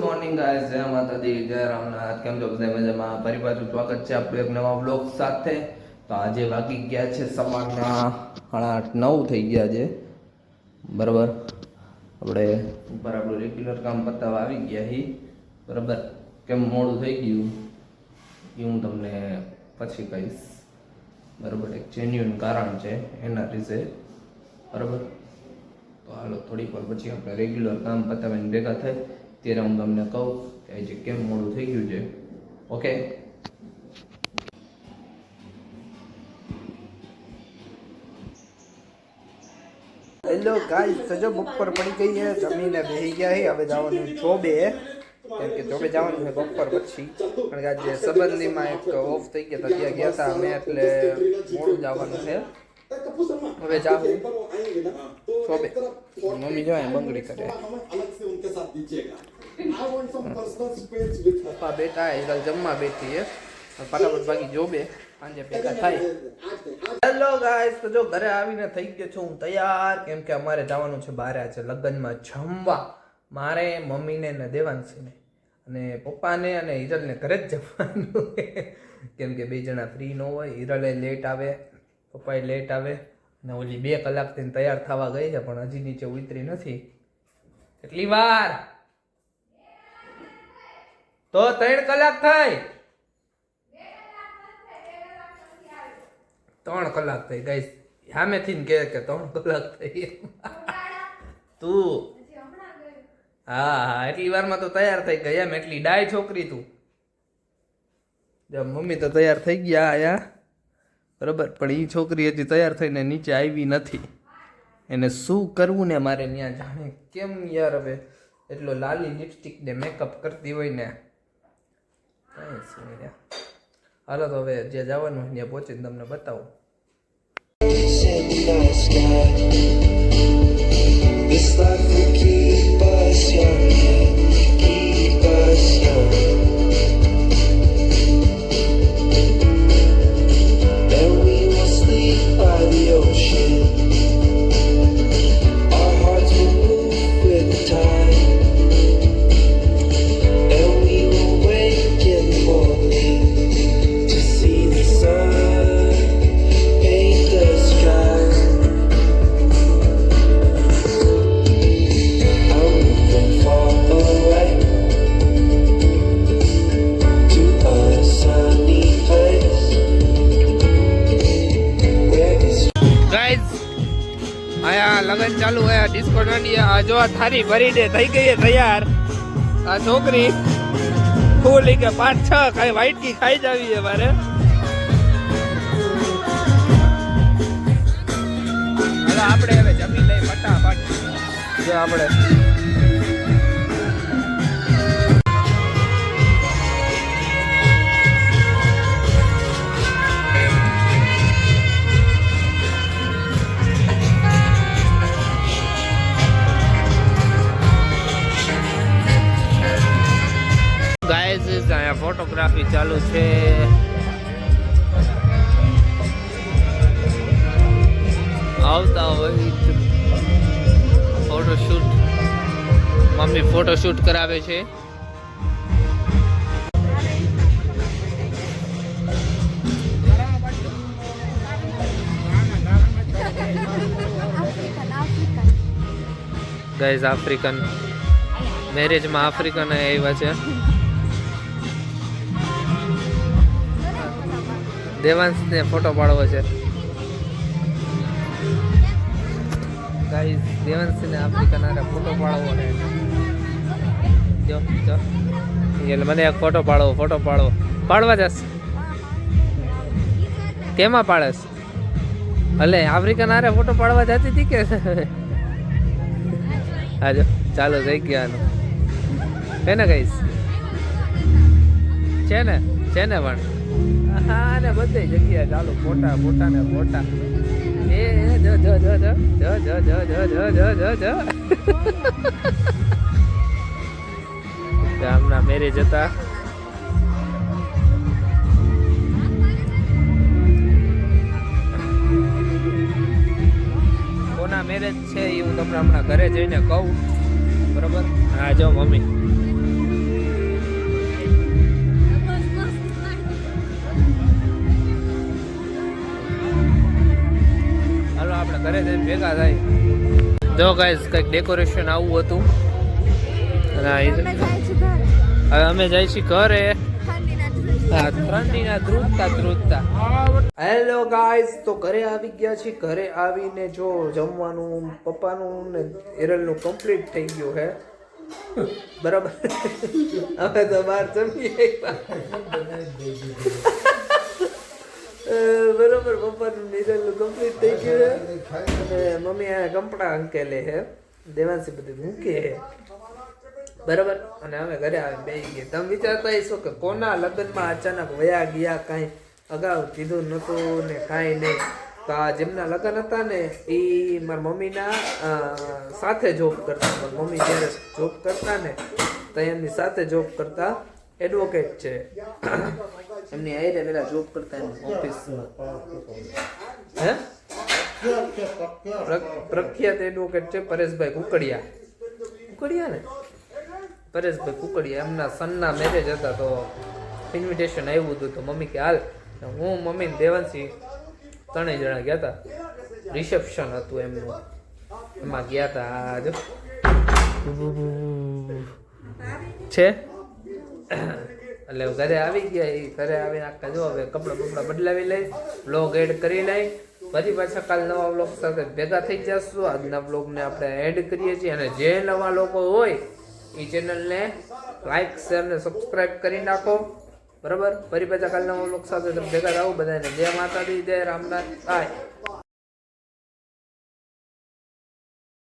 Morning guys, જય માતાજી, જય રામનાથ. કેમ છો બધા? મજામાં? ફરી પાછું સ્વાગત છે આપણું એક નવા બ્લોગ સાથે. તો આજે વાગી ગયા છે સવારના 8:30 થઈ ગયા છે, બરાબર. આપણે ઉપર આપણું રેગ્યુલર કામ પતાવવા આવી ગયા છીએ, બરાબર. કેમ મોડું થઈ ગયું એ હું તમને પછી કહીશ, બરાબર. એક જેન્યુઅન કારણ છે એના વિશે, બરાબર. તો હાલો થોડીક વાર પછી આપણે રેગ્યુલર કામ પતાવીને ભેગા થાય ત્યારે હું તમને કહું કે આજે કેમ મોડું થઈ ગયું છે. ઓકે, હેલો ગાઈસ, સજો બપોર પડી ગઈ છે, જમીને બેસી ગયા છે. હવે જવાનું જોબે, કેમ કે જોબે જવાનું છે બપોર પછી, કારણ કે આજે સંબંધીમાં એક ઓફ થઈ ગયા હતા, ત્યાં ગયા હતા અમે, એટલે મોડું જવાનું છે. હવે જાઉં જોબે. મમ્મી જો બંગડી કરે, પપ્પા બેટા હિરલ જમવા બેઠી છે, ફટાફટ ભાગી જોબે, સાંજે ભેગા થાય. હેલો ગાઈસ, તો જો ઘરે આવીને થઈ ગયો છું હું તૈયાર, કેમ કે અમારે જવાનું છે બહાર છે લગ્નમાં જમવા. મારે, મમ્મીને ને દેવાંશીને અને પપ્પાને અને હિરલને ઘરે જ જમવાનું, કેમ કે બે જણા ફ્રી ન હોય. હિરલે લેટ આવે, પપ્પાએ લેટ આવે, અને ઓલી 2 કલાકથી તૈયાર થવા ગઈ છે પણ હજી નીચે ઉતરી નથી. કેટલી વાર? તો 3 કલાક થઈ, 3 કલાક થઈ ગાઈસ. સામેથી કે 3 કલાક થઈ. તું હા, એટલી વારમાં તો તૈયાર થઈ ગઈ એમ, એટલી ડાય છોકરી તું. મમ્મી તો તૈયાર થઈ ગયા આયા, બરાબર, પણ એ છોકરી હજી તૈયાર થઈને નીચે આવી નથી. એને શું કરવું ને મારે ત્યાં, જાણે કેમ યાર. હવે એટલો લાલી લિપસ્ટિક ને મેકઅપ કરતી હોય ને, હાલો તો હવે જે જવાનું ત્યાં પહોંચીને તમને બતાવું. લગન ચાલુ હોય, ડિસ્કો દાંડિયા. આ જો થારી ભરીને થઈ ગઈ તૈયાર. આ છોકરી ફૂલ કે 5-6 ખાઈ વાઈટકી ખાઈ જ આવી છે મારે. હવે આપણે હવે જમી લઈ ફટાફટ. જો આપણે અહીંયા ફોટોગ્રાફી ચાલુ છે. આવતા હોય ફોટોશૂટ, મમ્મી ફોટોશૂટ કરાવે છે. ગાઈઝ આફ્રિકન મેરેજમાં આફ્રિકન આવ્યા છે. દેવાંશને ફોટો પાડવો છે ગાઈસ. દેવાંશને આફ્રિકન આરે ફોટો પાડવો છે. જો જો એટલે મને એક ફોટો પાડવો પાડવા જશ. કેમાં પાડસ? ભલે આફ્રિકન આરે ફોટો પાડવા જતી હતી કે? હા જો ચાલો થઈ ગયા છે ને ગાઈસ, છે ને પણ હા ને બધી જગ્યાએ ચાલુ ફોટા ને ફોટા. એ જો જો જો જો જો જો જો જો જો જો જો ગામના મેરેજ હતા. કોના મેરેજ છે એ હું તમને હમણાં ઘરે જઈને કહું, બરોબર. હા જો મમ્મી ઘરે જઈને ભેગા થાય. જો ગાઈસ કંઈક ડેકોરેશન આવું હતું. અને હવે અમે જાય છીએ ઘરે. હા, ઠંડીના ધ્રુજતા. હેલો ગાઈસ, તો ઘરે આવી ગયા છીએ. ઘરે આવીને જો જમવાનું પપ્પાનું ને એરલનું કમ્પ્લીટ થઈ ગયું હે. બરાબર. હવે તો બહાર જમીએ. બરોબર, પપ્પાનું નિરલનું કમ્પ્લીટ થઈ ગયું છે. અને મમ્મી આ કપડા અંકેલે હે, દેવાંશી બધું મૂકે હે. બરાબર. અને અમે ઘરે આવે બેસી ગયા. તમે વિચારતા હશો કે કોના લગ્નમાં અચાનક વયા ગયા, કાંઈ અગાઉ કીધું નહોતું ને કાંઈ નહીં. તો આ જેમના લગ્ન હતા ને એ મારા મમ્મીના સાથે જોબ કરતા. મારી મમ્મી જ્યારે જોબ કરતા ને તો એમની સાથે જોબ કરતા એડવોકેટ છે. એમની આઈને પેલા જોબ કરતા એમ ઓફિસમાં. હે, પ્રખ્યાત એડવોકેટ છે પરેશભાઈ કુકડિયા ને પરેશભાઈ કુકડિયા. એમના સનના મેરેજ હતા તો ઇન્વિટેશન આવ્યું હતું. તો મમ્મી કે હાલ. હું મમ્મી ને દેવાંશી ત્રણેય જણા ગયા હતા. રિસેપ્શન હતું એમનું, એમાં ગયા હતા. જો છે એટલે ઘરે આવી ગયા. એ ઘરે આવીને આખા જો હવે કપડાં બદલાવી લઈ, વ્લોગ એડ કરી લઈ. પછી પાછા કાલ નવા વ્લોગ સાથે ભેગા થઈ જશું. આજના વ્લોગને આપણે એડ કરીએ છીએ. અને જે નવા લોકો હોય એ ચેનલને લાઈક શેર ને સબસ્ક્રાઈબ કરી નાખો. બરાબર. ફરી પાછા કાલ નવા વ્લોગ સાથે ભેગા થાવ. બધાને જય માતાજી, જય રામનાથ. બાય.